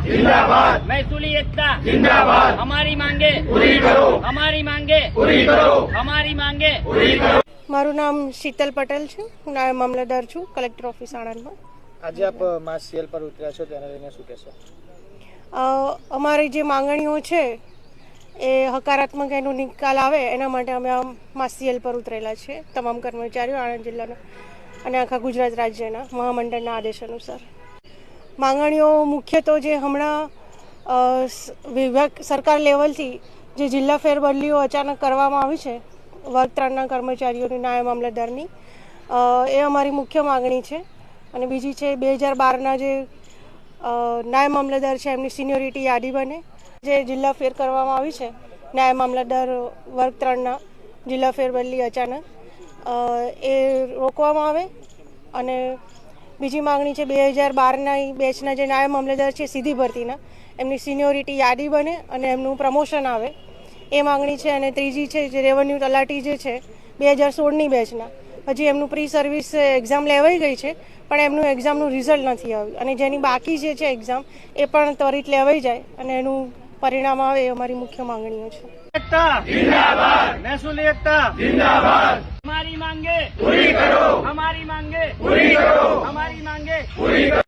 जिंदाबाद, महसूली एकता जिंदाबाद, हमारी मांगे पूरी करो, हमारी मांगे पूरी करो, हमारी मांगे पूरी करो। મારું નામ શીતલ પટેલ છે, હું નાયબ મામલતદાર છું, કલેક્ટર ઓફિસ આણંદમાં। આજે આપ માસ સીએલ પર ઉતર્યા છો, તેને લઈને શું કહેશો? અમારી જે માંગણીઓ છે એ હકારાત્મક એનો નિકાલ આવે એના માટે અમે આ માસ સીએલ પર ઉતરેલા છે, તમામ કર્મચારીઓ આણંદ જિલ્લાના અને આખા ગુજરાત રાજ્યના મહામંડળના આદેશ અનુસાર। માંગણીઓ મુખ્ય તો જે હમણાં વિભાગ સરકાર લેવલથી જે જિલ્લા ફેરબદલીઓ અચાનક કરવામાં આવી છે વર્ગ 3ના કર્મચારીઓની નાયબ મામલતદારની, એ અમારી મુખ્ય માંગણી છે। અને બીજી છે 2012ના જે નાયબ મામલતદાર છે એમની સિનિયોરિટી યાદી બને, જે જિલ્લા ફેર કરવામાં આવી છે નાયબ મામલતદાર વર્ગ 3ના જિલ્લા ફેરબદલી અચાનક એ રોકવામાં આવે। અને બીજી માંગણી છે 2012ના બેચના જે નાયબ મામલતદાર છે સીધી ભરતીના, એમની સિનિયોરિટી યાદી બને અને એમનું પ્રમોશન આવે, એ માંગણી છે। અને ત્રીજી છે જે રેવન્યુ તલાટી જે છે 2016ની બેચના, હજી એમનું પ્રી સર્વિસ એક્ઝામ લેવાઈ ગઈ છે પણ એમનું એક્ઝામનું રિઝલ્ટ નથી આવ્યું, અને જેની બાકી જે છે એક્ઝામ એ પણ ત્વરિત લેવાઈ જાય અને એનું પરિણામ આવે, એ અમારી મુખ્ય માંગણીઓ છે। एकता जिंदाबाद, महसूली एकता जिंदाबाद, हमारी मांगे पूरी करो, हमारी मांगे पूरी करो, हमारी मांगे पूरी करो।